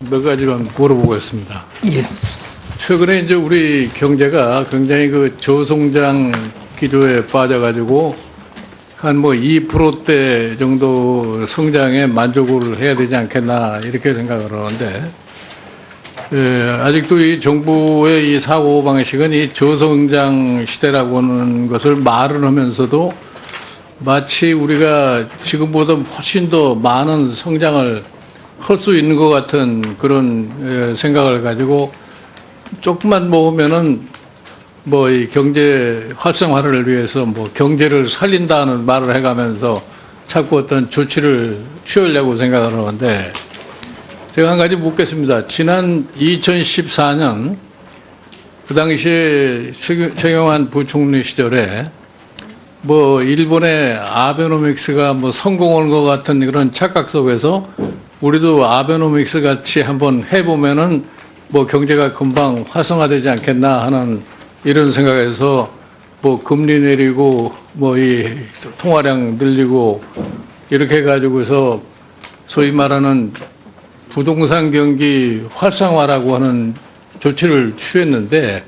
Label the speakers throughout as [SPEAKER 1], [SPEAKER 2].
[SPEAKER 1] 몇 가지만 물어보겠습니다.
[SPEAKER 2] 예.
[SPEAKER 1] 최근에 이제 우리 경제가 굉장히 그 저성장 기조에 빠져가지고 한 뭐 2%대 정도 성장에 만족을 해야 되지 않겠나 이렇게 생각을 하는데, 아직도 이 정부의 이 사고 방식은 이 저성장 시대라고 하는 것을 말을 하면서도 마치 우리가 지금보다 훨씬 더 많은 성장을 할 수 있는 것 같은 그런 생각을 가지고 조금만 모으면은 뭐 이 경제 활성화를 위해서 뭐 경제를 살린다는 말을 해가면서 자꾸 어떤 조치를 취하려고 생각을 하는데, 제가 한 가지 묻겠습니다. 지난 2014년 그 당시에 최경환 부총리 시절에 뭐 일본의 아베노믹스가 뭐 성공한 것 같은 그런 착각 속에서 우리도 아베노믹스 같이 한번 해보면은 뭐 경제가 금방 활성화되지 않겠나 하는 이런 생각에서 뭐 금리 내리고 뭐 이 통화량 늘리고 이렇게 해가지고서 소위 말하는 부동산 경기 활성화라고 하는 조치를 취했는데,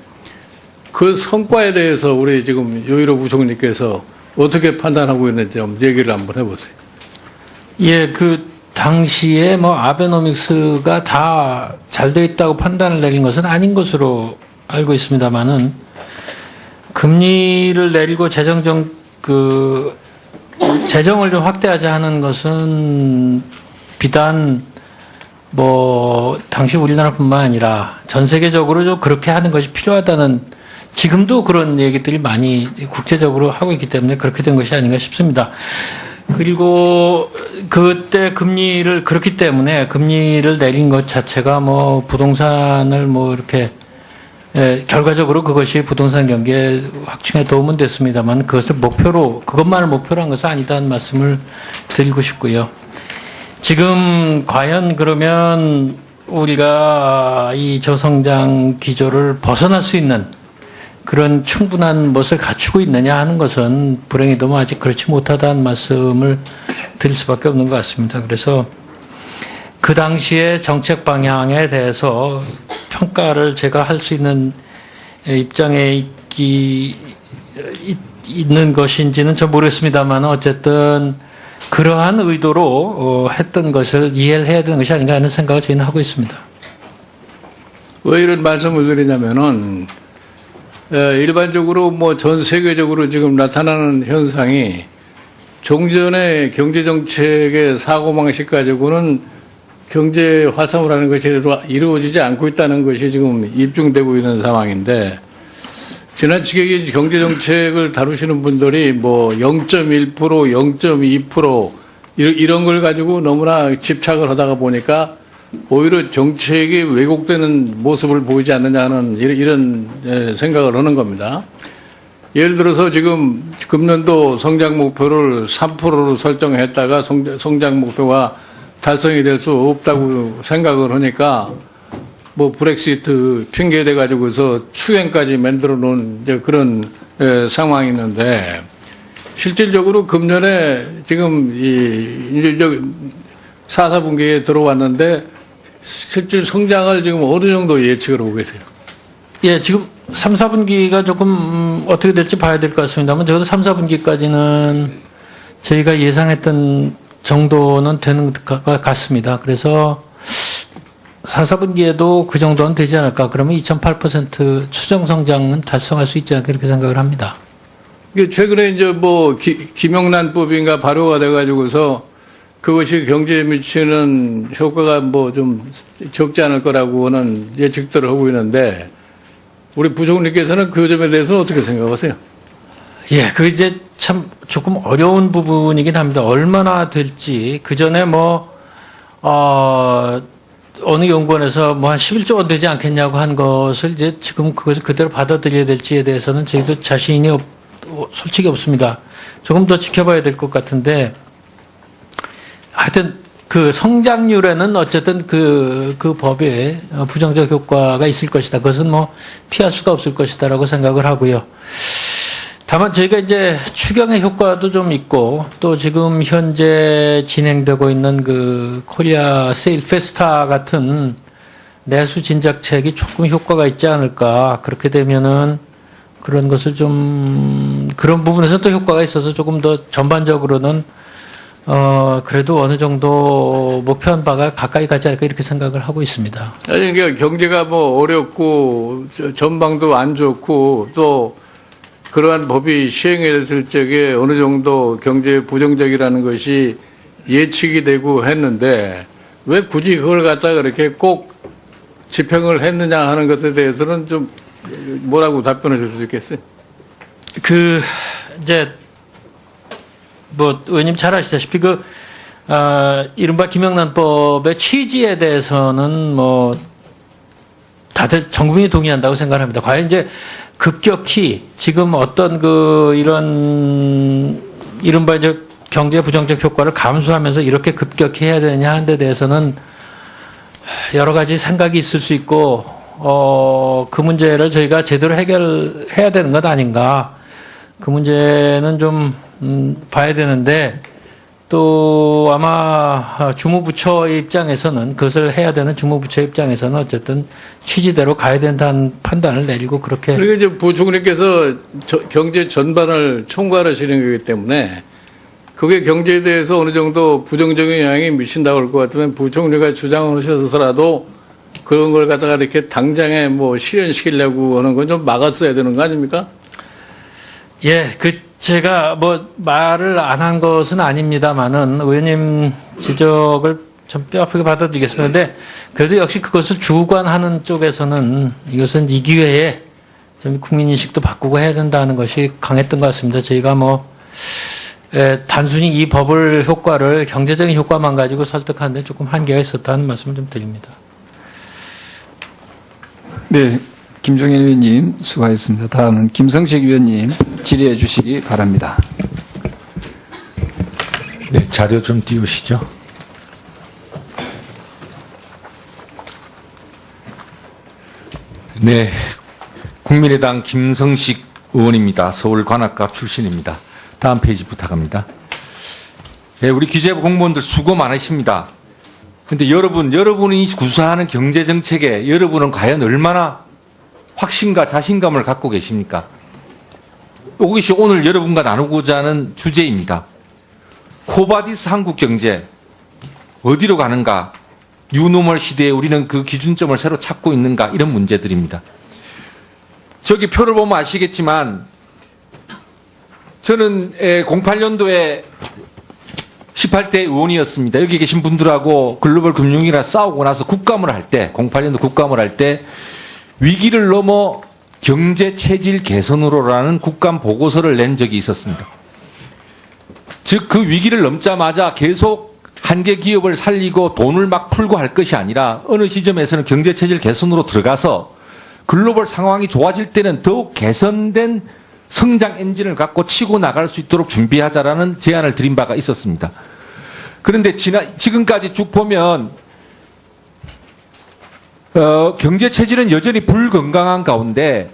[SPEAKER 1] 그 성과에 대해서 우리 지금 여의로 부총리께서 어떻게 판단하고 있는지 한번 얘기를 한번 해보세요.
[SPEAKER 2] 예, 그 당시에 뭐 아베노믹스가 다 잘 돼 있다고 판단을 내린 것은 아닌 것으로 알고 있습니다만은, 금리를 내리고 재정을 좀 확대하자 하는 것은 비단 뭐 당시 우리나라뿐만 아니라 전 세계적으로 좀 그렇게 하는 것이 필요하다는, 지금도 그런 얘기들이 많이 국제적으로 하고 있기 때문에 그렇게 된 것이 아닌가 싶습니다. 그리고 그때 그렇기 때문에 금리를 내린 것 자체가 뭐 부동산을 뭐 이렇게, 결과적으로 그것이 부동산 경기의 확충에 도움은 됐습니다만, 그것만을 목표로 한 것은 아니다는 말씀을 드리고 싶고요. 지금 과연 그러면 우리가 이 저성장 기조를 벗어날 수 있는 그런 충분한 것을 갖추고 있느냐 하는 것은 불행히도 아직 그렇지 못하다는 말씀을 드릴 수밖에 없는 것 같습니다. 그래서 그 당시의 정책 방향에 대해서 평가를 제가 할 수 있는 입장에 있는 것인지는 좀 모르겠습니다만, 어쨌든 그러한 의도로 했던 것을 이해를 해야 되는 것이 아닌가 하는 생각을 저희는 하고 있습니다.
[SPEAKER 1] 왜 이런 말씀을 드리냐면은, 일반적으로 뭐 전 세계적으로 지금 나타나는 현상이 종전의 경제정책의 사고방식 가지고는 경제 활성화라는 것이 이루어지지 않고 있다는 것이 지금 입증되고 있는 상황인데, 지나치게 경제정책을 다루시는 분들이 뭐 0.1%, 0.2% 이런 걸 가지고 너무나 집착을 하다가 보니까 오히려 정책이 왜곡되는 모습을 보이지 않느냐는 이런 생각을 하는 겁니다. 예를 들어서 지금 금년도 성장 목표를 3%로 설정했다가 성장 목표가 달성이 될 수 없다고 생각을 하니까 뭐 브렉시트 핑계대 가지고서 추행까지 만들어 놓은 그런 상황이 있는데, 실질적으로 금년에 지금 이제 4분기에 들어왔는데 실질 성장을 지금 어느 정도 예측을 하고 계세요?
[SPEAKER 2] 예, 지금 3, 4분기가 조금 어떻게 될지 봐야 될 것 같습니다만, 적어도 3, 4분기까지는 저희가 예상했던 정도는 되는 것 같습니다. 그래서 4, 4분기에도 그 정도는 되지 않을까. 그러면 2.8% 추정 성장은 달성할 수 있지 않을까, 그렇게 생각을 합니다.
[SPEAKER 1] 최근에 이제 뭐 김영란법인가 발효가 돼가지고서 그것이 경제에 미치는 효과가 뭐 좀 적지 않을 거라고 하는 예측들을 하고 있는데, 우리 부총리께서는 그 점에 대해서는 어떻게 생각하세요?
[SPEAKER 2] 예, 그 이제 참 조금 어려운 부분이긴 합니다. 얼마나 될지. 그 전에 어느 연구원에서 뭐 한 11조 원 되지 않겠냐고 한 것을 이제 지금 그것을 그대로 받아들여야 될지에 대해서는 저희도 자신이 솔직히 없습니다. 조금 더 지켜봐야 될 것 같은데, 하여튼 그 성장률에는 어쨌든 그 법에 부정적 효과가 있을 것이다. 그것은 뭐 피할 수가 없을 것이다라고 생각을 하고요. 다만 저희가 이제 추경의 효과도 좀 있고, 또 지금 현재 진행되고 있는 그 코리아 세일 페스타 같은 내수 진작책이 조금 효과가 있지 않을까. 그렇게 되면은 그런 것을 좀 그런 부분에서 또 효과가 있어서 조금 더 전반적으로는 그래도 어느 정도 목표한 바가 가까이 가지 않을까 이렇게 생각을 하고 있습니다.
[SPEAKER 1] 아니, 그러니까 경제가 뭐 어렵고 전망도 안 좋고 또 그러한 법이 시행이 됐을 적에 어느 정도 경제 부정적이라는 것이 예측이 되고 했는데 왜 굳이 그걸 갖다가 그렇게 꼭 집행을 했느냐 하는 것에 대해서는 좀 뭐라고 답변을 줄 수 있겠어요?
[SPEAKER 2] 이제 뭐 의원님 잘 아시다시피 이른바 김영란법의 취지에 대해서는 뭐 다들 전 국민이 동의한다고 생각합니다. 과연 이제 급격히 지금 어떤 이런 이른바 이제 경제 부정적 효과를 감수하면서 이렇게 급격히 해야 되느냐 하는 데 대해서는 여러 가지 생각이 있을 수 있고 그 문제를 저희가 제대로 해결해야 되는 것 아닌가. 그 문제는 좀 봐야 되는데 또 아마 주무부처의 입장에서는 그것을 해야 되는 주무부처 입장에서는 어쨌든 취지대로 가야 된다는 판단을 내리고 그렇게.
[SPEAKER 1] 그러니까 이제 부총리께서 경제 전반을 총괄하시는 거기 때문에 그게 경제에 대해서 어느 정도 부정적인 영향이 미친다고 할 것 같으면 부총리가 주장을 하셔서라도 그런 걸 갖다가 이렇게 당장에 뭐 실현시키려고 하는 건 좀 막았어야 되는 거 아닙니까?
[SPEAKER 2] 예, 제가 뭐 말을 안 한 것은 아닙니다만은 의원님 지적을 좀 뼈아프게 받아들이겠습니다. 근데 그래도 역시 그것을 주관하는 쪽에서는 이것은 이 기회에 좀 국민인식도 바꾸고 해야 된다는 것이 강했던 것 같습니다. 저희가 단순히 이 법을 효과를 경제적인 효과만 가지고 설득하는데 조금 한계가 있었다는 말씀을 좀 드립니다.
[SPEAKER 3] 네, 김종현 의원님 수고하셨습니다. 다음은 김성식 의원님 질의해 주시기 바랍니다.
[SPEAKER 4] 네, 자료 좀 띄우시죠. 네, 국민의당 김성식 의원입니다. 서울 관악갑 출신입니다. 다음 페이지 부탁합니다. 네, 우리 기재부 공무원들 수고 많으십니다. 근데 여러분이 구사하는 경제정책에 여러분은 과연 얼마나 확신과 자신감을 갖고 계십니까? 이것이 오늘 여러분과 나누고자 하는 주제입니다. 코바디스 한국 경제 어디로 가는가? 뉴노멀 시대에 우리는 그 기준점을 새로 찾고 있는가? 이런 문제들입니다. 저기 표를 보면 아시겠지만 저는 08년도에 18대 의원이었습니다. 여기 계신 분들하고 글로벌 금융위기랑 싸우고 나서 국감을 할 때, 08년도 국감을 할 때 위기를 넘어 경제 체질 개선으로라는 국감 보고서를 낸 적이 있었습니다. 즉 그 위기를 넘자마자 계속 한계 기업을 살리고 돈을 막 풀고 할 것이 아니라 어느 시점에서는 경제 체질 개선으로 들어가서 글로벌 상황이 좋아질 때는 더욱 개선된 성장 엔진을 갖고 치고 나갈 수 있도록 준비하자라는 제안을 드린 바가 있었습니다. 그런데 지금까지 쭉 보면 경제 체질은 여전히 불건강한 가운데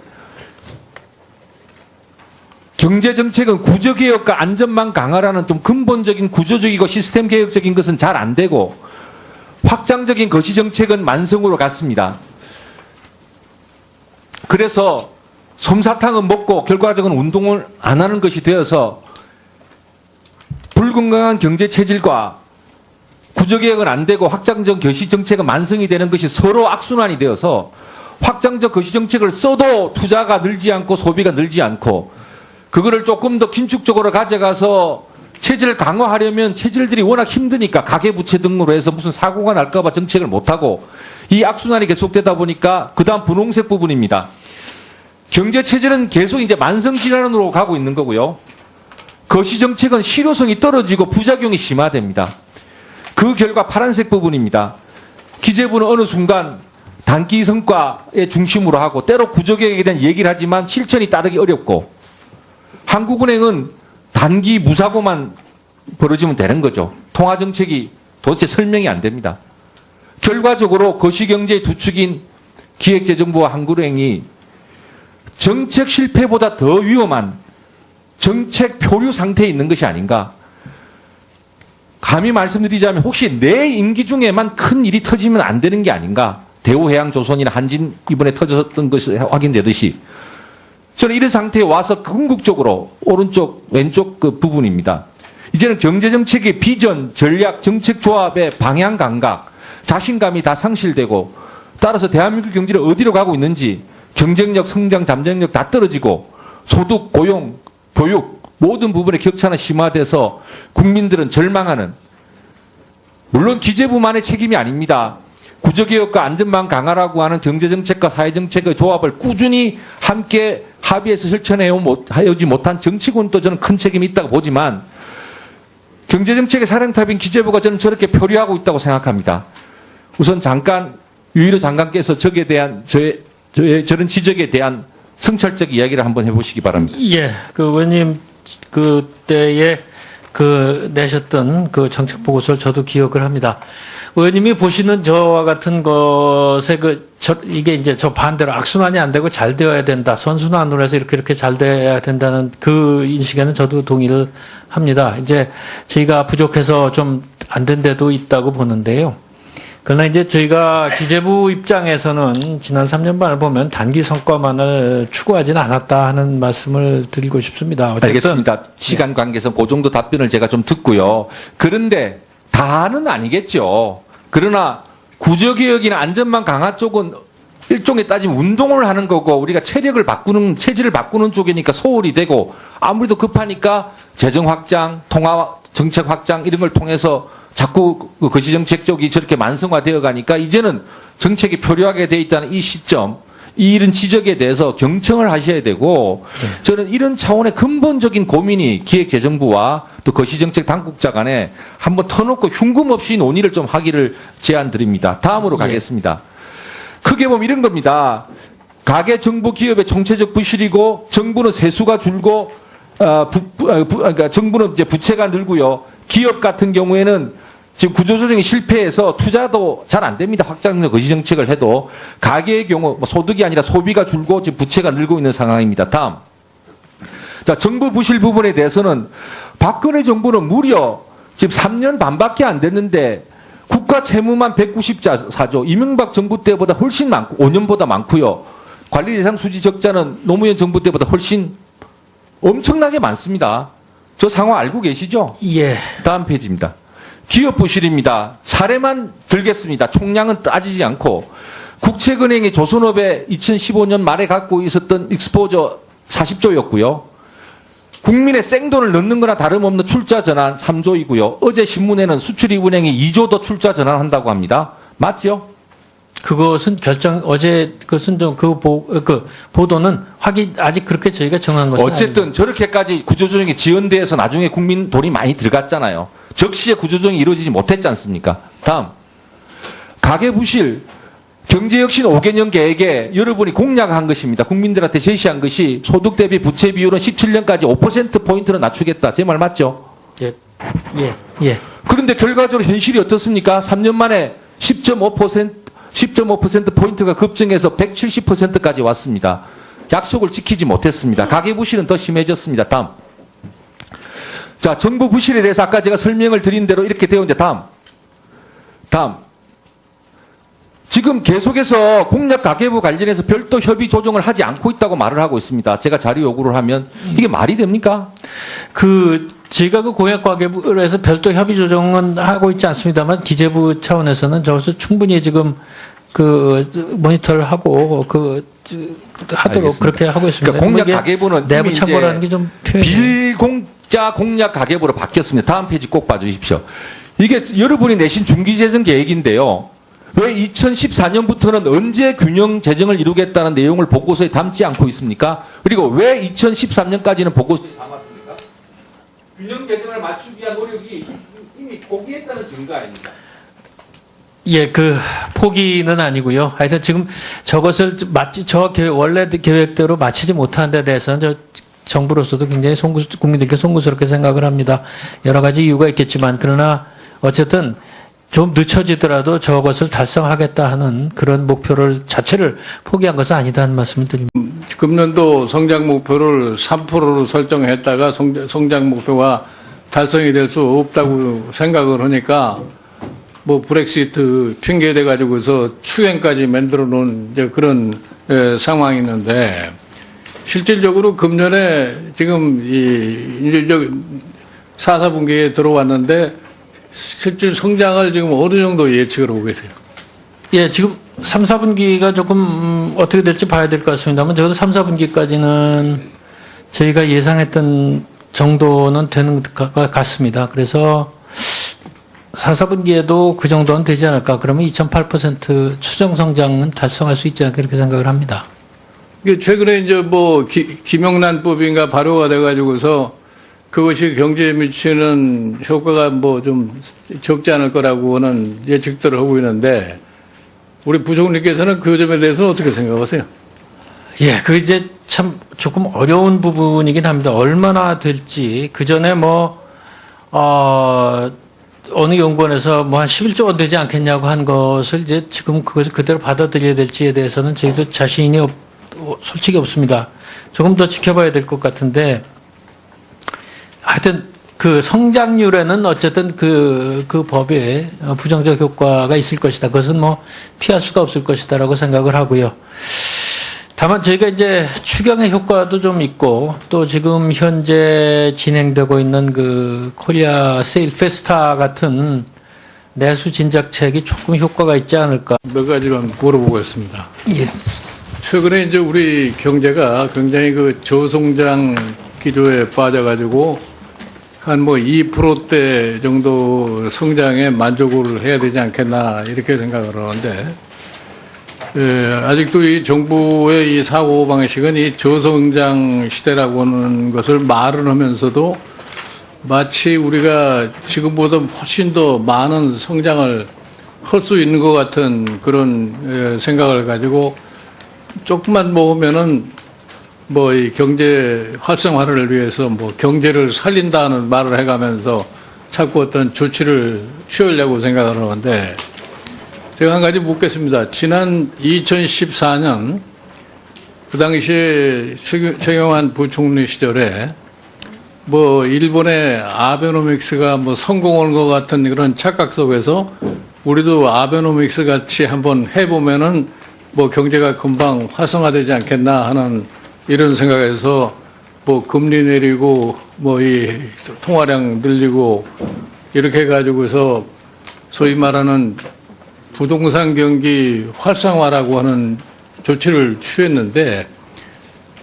[SPEAKER 4] 경제 정책은 구조개혁과 안전망 강화라는 좀 근본적인 구조적이고 시스템 개혁적인 것은 잘 안 되고 확장적인 거시 정책은 만성으로 갔습니다. 그래서 솜사탕은 먹고 결과적으로 운동을 안 하는 것이 되어서 불건강한 경제 체질과 구조개혁은 안 되고 확장적 거시 정책은 만성이 되는 것이 서로 악순환이 되어서 확장적 거시 정책을 써도 투자가 늘지 않고 소비가 늘지 않고 그거를 조금 더 긴축적으로 가져가서 체질을 강화하려면 체질들이 워낙 힘드니까 가계부채 등으로 해서 무슨 사고가 날까봐 정책을 못하고 이 악순환이 계속되다 보니까 그 다음 분홍색 부분입니다. 경제 체질은 계속 이제 만성질환으로 가고 있는 거고요. 거시정책은 실효성이 떨어지고 부작용이 심화됩니다. 그 결과 파란색 부분입니다. 기재부는 어느 순간 단기 성과의 중심으로 하고 때로 구조개혁에 대한 얘기를 하지만 실천이 따르기 어렵고 한국은행은 단기 무사고만 벌어지면 되는 거죠. 통화정책이 도대체 설명이 안 됩니다. 결과적으로 거시경제의 두 축인 기획재정부와 한국은행이 정책 실패보다 더 위험한 정책 표류 상태에 있는 것이 아닌가. 감히 말씀드리자면 혹시 내 임기 중에만 큰 일이 터지면 안 되는 게 아닌가. 대우해양조선이나 한진 이번에 터졌던 것이 확인되듯이 저는 이런 상태에 와서 궁극적으로 오른쪽 왼쪽 그 부분입니다. 이제는 경제정책의 비전, 전략, 정책 조합의 방향 감각, 자신감이 다 상실되고 따라서 대한민국 경제를 어디로 가고 있는지 경쟁력, 성장, 잠재력 다 떨어지고 소득, 고용, 교육 모든 부분의 격차는 심화돼서 국민들은 절망하는, 물론 기재부만의 책임이 아닙니다. 구조개혁과 안전망 강화라고 하는 경제정책과 사회정책의 조합을 꾸준히 함께 합의해서 실천해오지 못한 정치권도 저는 큰 책임이 있다고 보지만 경제정책의 사령탑인 기재부가 저는 저렇게 표류하고 있다고 생각합니다. 우선 잠깐 유일호 장관께서 적에 대한 저런 지적에 대한 성찰적 이야기를 한번 해보시기 바랍니다.
[SPEAKER 2] 예, 그 의원님 그때에 내셨던 그 정책 보고서를 저도 기억을 합니다. 의원님이 보시는 저와 같은 것에 이게 이제 저 반대로 악순환이 안 되고 잘 되어야 된다. 선순환으로 해서 이렇게 잘 돼야 된다는 그 인식에는 저도 동의를 합니다. 이제 저희가 부족해서 좀 안 된 데도 있다고 보는데요. 그러나 이제 저희가 기재부 입장에서는 지난 3년 반을 보면 단기 성과만을 추구하지는 않았다 하는 말씀을 드리고 싶습니다. 어쨌든
[SPEAKER 4] 알겠습니다. 시간 관계에서 그 정도 답변을 제가 좀 듣고요. 그런데 다는 아니겠죠. 그러나 구조개혁이나 안전망 강화 쪽은 일종의 따지면 운동을 하는 거고 우리가 체질을 바꾸는 쪽이니까 소홀히 되고 아무래도 급하니까 재정 확장, 통화 정책 확장 이런 걸 통해서 자꾸 거시정책 쪽이 저렇게 만성화되어 가니까 이제는 정책이 표류하게 돼 있다는 이 시점, 이런 지적에 대해서 경청을 하셔야 되고 저는 이런 차원의 근본적인 고민이 기획재정부와 또 거시정책 당국자 간에 한번 터놓고 흉금 없이 논의를 좀 하기를 제안드립니다. 다음으로 가겠습니다. 크게 보면 이런 겁니다. 가계 정부 기업의 총체적 부실이고 정부는 세수가 줄고 그러니까 정부는 이제 부채가 늘고요. 기업 같은 경우에는 지금 구조조정이 실패해서 투자도 잘 안 됩니다. 확장적 거시정책을 해도 가계의 경우 소득이 아니라 소비가 줄고 지금 부채가 늘고 있는 상황입니다. 다음. 자, 정부 부실 부분에 대해서는 박근혜 정부는 무려 지금 3년 반밖에 안 됐는데 국가 채무만 194조, 이명박 정부 때보다 훨씬 많고 5년보다 많고요. 관리 대상 수지 적자는 노무현 정부 때보다 훨씬 엄청나게 많습니다. 저 상황 알고 계시죠?
[SPEAKER 2] 예.
[SPEAKER 4] 다음 페이지입니다. 기업 부실입니다. 사례만 들겠습니다. 총량은 따지지 않고 국책은행이 조선업에 2015년 말에 갖고 있었던 익스포저 40조였고요. 국민의 생돈을 넣는 거나 다름없는 출자 전환 3조이고요. 어제 신문에는 수출입은행이 2조 더 출자 전환한다고 합니다. 맞죠?
[SPEAKER 2] 그것은 어제 그것은 좀 보도는 아직 그렇게 저희가 정한 것은
[SPEAKER 4] 어쨌든
[SPEAKER 2] 아닙니다.
[SPEAKER 4] 저렇게까지 구조조정이 지연돼서 나중에 국민 돈이 많이 들어갔잖아요. 적시에 구조조정이 이루어지지 못했지 않습니까? 다음. 가계부실, 경제혁신 5개년 계획에 여러분이 공약한 것입니다. 국민들한테 제시한 것이 소득 대비 부채 비율은 17년까지 5%포인트로 낮추겠다. 제 말 맞죠?
[SPEAKER 2] 예.
[SPEAKER 4] 그런데 결과적으로 현실이 어떻습니까? 3년 만에 10.5%포인트가 급증해서 170%까지 왔습니다. 약속을 지키지 못했습니다. 가계부실은 더 심해졌습니다. 다음. 자, 정부 부실에 대해서 아까 제가 설명을 드린 대로 이렇게 되어 있는데 다음. 지금 계속해서 공약 가계부 관련해서 별도 협의 조정을 하지 않고 있다고 말을 하고 있습니다. 제가 자료 요구를 하면 이게 말이 됩니까?
[SPEAKER 2] 저희가 공약 가계부로 해서 별도 협의 조정은 하고 있지 않습니다만 기재부 차원에서는 저것을 충분히 지금 모니터를 하고 하도록
[SPEAKER 4] 알겠습니다.
[SPEAKER 2] 그렇게 하고 있습니다.
[SPEAKER 4] 그러니까 공약 가계부는
[SPEAKER 2] 내부
[SPEAKER 4] 이미
[SPEAKER 2] 참고라는 게 좀 표현이
[SPEAKER 4] 빌공짜 공약 가계부로 바뀌었습니다. 다음 페이지 꼭 봐주십시오. 이게 여러분이 내신 중기재정 계획인데요. 왜 2014년부터는 언제 균형 재정을 이루겠다는 내용을 보고서에 담지 않고 있습니까? 그리고 왜 2013년까지는 보고서에 담았습니까? 균형 재정을 맞추기 위한 노력이 이미 포기했다는 증거 아닙니까?
[SPEAKER 2] 예, 포기는 아니고요. 하여튼 지금 저것을 원래 계획대로 마치지 못한 데 대해서는 정부로서도 굉장히 국민들께 송구스럽게 생각을 합니다. 여러 가지 이유가 있겠지만, 그러나 어쨌든 좀 늦춰지더라도 저것을 달성하겠다 하는 그런 목표를 자체를 포기한 것은 아니다 하는 말씀을 드립니다.
[SPEAKER 1] 금년도 성장 목표를 3%로 설정했다가 성장 목표가 달성이 될 수 없다고 생각을 하니까 뭐 브렉시트 핑계대 가지고서 추경까지 만들어 놓은 이제 그런 상황이 있는데 실질적으로 금년에 지금 이제 4, 4분기에 들어왔는데 실질 성장을 지금 어느 정도 예측을 하고 계세요?
[SPEAKER 2] 예, 지금 3, 4분기가 조금 어떻게 될지 봐야 될 것 같습니다만 적어도 3, 4분기까지는 저희가 예상했던 정도는 되는 것 같습니다. 그래서 4, 4분기에도 그 정도는 되지 않을까. 그러면 2.8% 추정 성장은 달성할 수 있지 않을까 이렇게 생각을 합니다.
[SPEAKER 1] 이게 최근에 이제 뭐 김영란법인가 발효가 돼가지고서 그것이 경제에 미치는 효과가 뭐 좀 적지 않을 거라고는 예측들을 하고 있는데 우리 부총리께서는 그 점에 대해서는 어떻게 생각하세요?
[SPEAKER 2] 예, 그 이제 참 조금 어려운 부분이긴 합니다. 얼마나 될지 그 전에 어느 연구원에서 뭐 한 11조 원 되지 않겠냐고 한 것을 이제 지금 그것을 그대로 받아들여야 될지에 대해서는 저희도 자신이 솔직히 없습니다. 조금 더 지켜봐야 될 것 같은데 하여튼 그 성장률에는 어쨌든 그 법에 부정적 효과가 있을 것이다. 그것은 뭐 피할 수가 없을 것이다라고 생각을 하고요. 다만 저희가 이제 추경의 효과도 좀 있고 또 지금 현재 진행되고 있는 그 코리아 세일 페스타 같은 내수 진작책이 조금 효과가 있지 않을까.
[SPEAKER 1] 몇 가지만 물어보겠습니다.
[SPEAKER 2] 예.
[SPEAKER 1] 최근에 이제 우리 경제가 굉장히 그 저성장 기조에 빠져가지고 한 뭐 2%대 정도 성장에 만족을 해야 되지 않겠나 이렇게 생각을 하는데 아직도 이 정부의 이 사고 방식은 이 저성장 시대라고 하는 것을 말은 하면서도 마치 우리가 지금보다 훨씬 더 많은 성장을 할 수 있는 것 같은 그런 생각을 가지고 조금만 모으면은 뭐 이 경제 활성화를 위해서 뭐 경제를 살린다는 말을 해가면서 자꾸 어떤 조치를 취하려고 생각을 하는데 제가 한 가지 묻겠습니다. 지난 2014년 그 당시에 최경환 부총리 시절에 뭐 일본의 아베노믹스가 뭐 성공한 것 같은 그런 착각 속에서 우리도 아베노믹스 같이 한번 해보면은 뭐 경제가 금방 활성화되지 않겠나 하는 이런 생각에서 뭐 금리 내리고 뭐 이 통화량 늘리고 이렇게 해가지고서 소위 말하는 부동산 경기 활성화라고 하는 조치를 취했는데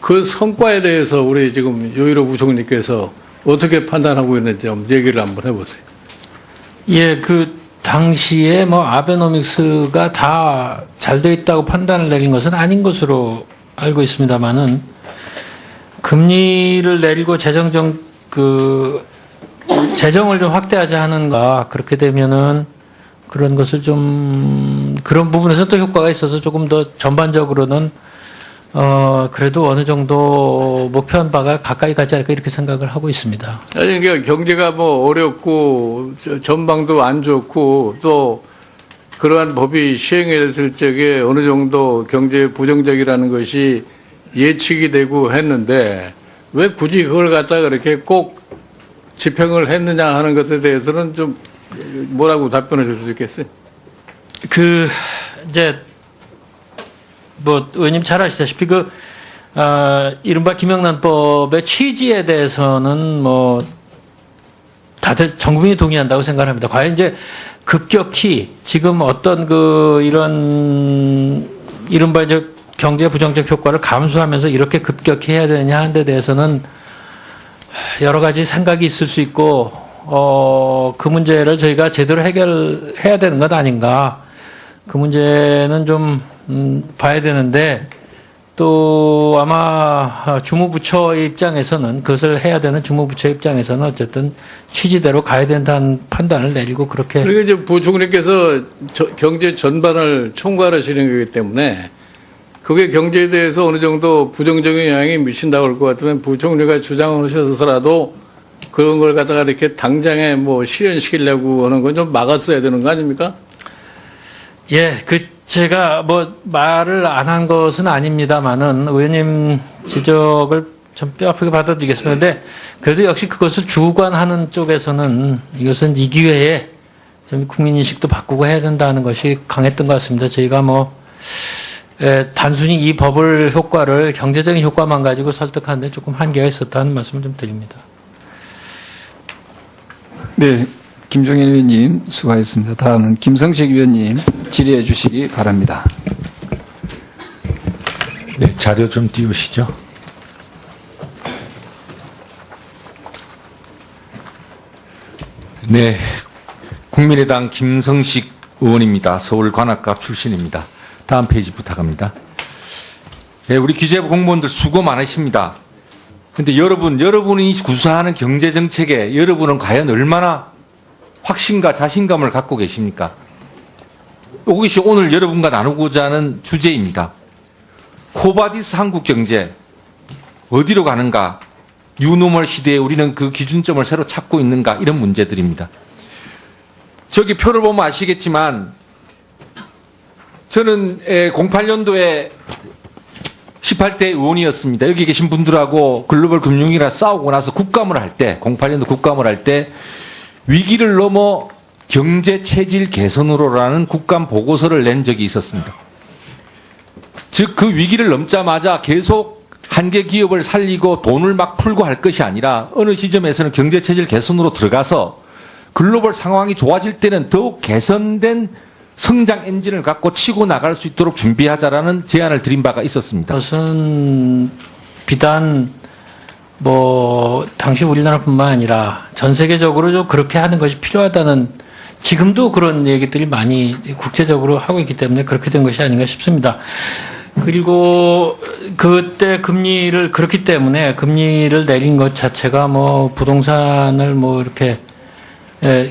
[SPEAKER 1] 그 성과에 대해서 우리 지금 여의로 부총리께서 어떻게 판단하고 있는지 좀 얘기를 한번 해보세요.
[SPEAKER 2] 예, 그 당시에 뭐 아베노믹스가 다 잘 돼 있다고 판단을 내린 것은 아닌 것으로 알고 있습니다만은 금리를 내리고 재정을 좀 확대하자 하는가 그렇게 되면은 그런 것을 좀 그런 부분에서 또 효과가 있어서 조금 더 전반적으로는 그래도 어느 정도 목표한 바가 가까이 가지 않을까 이렇게 생각을 하고 있습니다.
[SPEAKER 1] 아니 그러니까 경제가 뭐 어렵고 전망도 안 좋고 또 그러한 법이 시행이 됐을 적에 어느 정도 경제에 부정적이라는 것이 예측이 되고 했는데 왜 굳이 그걸 갖다가 그렇게 꼭 집행을 했느냐 하는 것에 대해서는 좀 뭐라고 답변을 줄 수 있겠어요?
[SPEAKER 2] 이제 뭐 의원님 잘 아시다시피 이른바 김영란법의 취지에 대해서는 뭐 다들 전 국민이 동의한다고 생각합니다. 과연 이제 급격히 지금 어떤 이런 이른바 이제 경제 부정적 효과를 감수하면서 이렇게 급격히 해야 되느냐 하는 데 대해서는 여러 가지 생각이 있을 수 있고 그 문제를 저희가 제대로 해결해야 되는 것 아닌가. 그 문제는 좀 봐야 되는데 또 아마 주무부처의 입장에서는 그것을 해야 되는 주무부처 입장에서는 어쨌든 취지대로 가야 된다는 판단을 내리고 그렇게.
[SPEAKER 1] 그리고 이제 부총리께서 경제 전반을 총괄하시는 거기 때문에 그게 경제에 대해서 어느 정도 부정적인 영향이 미친다고 할 것 같으면 부총리가 주장을 하셔서라도 그런 걸 갖다가 이렇게 당장에 뭐 실현시키려고 하는 건 좀 막았어야 되는 거 아닙니까?
[SPEAKER 2] 예, 제가 뭐 말을 안 한 것은 아닙니다만은 의원님 지적을 좀 뼈아프게 받아들이겠습니다. 근데 그래도 역시 그것을 주관하는 쪽에서는 이것은 이 기회에 좀 국민인식도 바꾸고 해야 된다는 것이 강했던 것 같습니다. 저희가 단순히 이 법을 효과를 경제적인 효과만 가지고 설득하는데 조금 한계가 있었다는 말씀을 좀 드립니다.
[SPEAKER 3] 네, 김종인 의원님 수고하셨습니다. 다음은 김성식 의원님 질의해 주시기 바랍니다.
[SPEAKER 4] 네, 자료 좀 띄우시죠. 네, 국민의당 김성식 의원입니다. 서울 관악갑 출신입니다. 다음 페이지 부탁합니다. 네, 우리 기재부 공무원들 수고 많으십니다. 근데 여러분이 구사하는 경제정책에 여러분은 과연 얼마나 확신과 자신감을 갖고 계십니까? 이것이 오늘 여러분과 나누고자 하는 주제입니다. 코바디스 한국경제 어디로 가는가? 뉴노멀 시대에 우리는 그 기준점을 새로 찾고 있는가? 이런 문제들입니다. 저기 표를 보면 아시겠지만 저는 08년도에 18대 의원이었습니다. 여기 계신 분들하고 글로벌 금융이라 싸우고 나서 국감을 할 때, 08년도 국감을 할 때 위기를 넘어 경제 체질 개선으로라는 국감 보고서를 낸 적이 있었습니다. 즉 그 위기를 넘자마자 계속 한계 기업을 살리고 돈을 막 풀고 할 것이 아니라 어느 시점에서는 경제 체질 개선으로 들어가서 글로벌 상황이 좋아질 때는 더욱 개선된 성장 엔진을 갖고 치고 나갈 수 있도록 준비하자라는 제안을 드린 바가 있었습니다.
[SPEAKER 2] 그것은 비단 당시 우리나라뿐만 아니라 전 세계적으로 좀 그렇게 하는 것이 필요하다는, 지금도 그런 얘기들이 많이 국제적으로 하고 있기 때문에 그렇게 된 것이 아닌가 싶습니다. 그리고 그때 금리를 그렇기 때문에 금리를 내린 것 자체가 부동산을 이렇게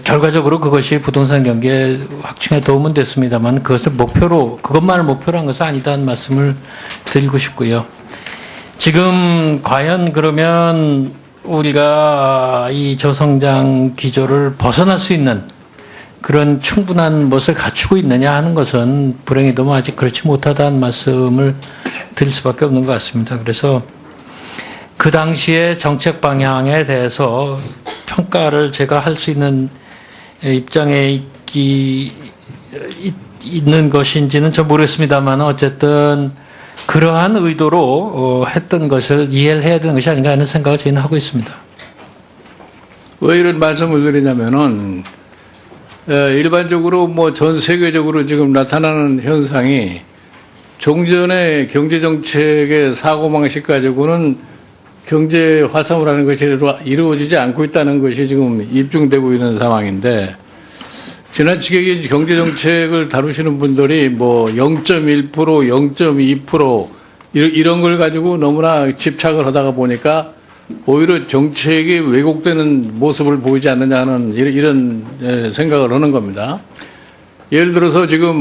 [SPEAKER 2] 결과적으로 그것이 부동산 경기의 확충에 도움은 됐습니다만 그것만을 목표로 한 것은 아니다는 말씀을 드리고 싶고요. 지금 과연 그러면 우리가 이 저성장 기조를 벗어날 수 있는 그런 충분한 것을 갖추고 있느냐 하는 것은 불행히도 아직 그렇지 못하다는 말씀을 드릴 수밖에 없는 것 같습니다. 그래서 그 당시의 정책 방향에 대해서 평가를 제가 할 수 있는 입장에 있는 것인지는 좀 모르겠습니다만 어쨌든 그러한 의도로 했던 것을 이해를 해야 되는 것이 아닌가 하는 생각을 저희는 하고 있습니다.
[SPEAKER 1] 왜 이런 말씀을 드리냐면은 일반적으로 전 세계적으로 지금 나타나는 현상이 종전의 경제정책의 사고방식 가지고는 경제 활성화라는 것이 이루어지지 않고 있다는 것이 지금 입증되고 있는 상황인데, 지나치게 경제정책을 다루시는 분들이 0.1%, 0.2% 이런 걸 가지고 너무나 집착을 하다가 보니까 오히려 정책이 왜곡되는 모습을 보이지 않느냐 하는 이런 생각을 하는 겁니다. 예를 들어서 지금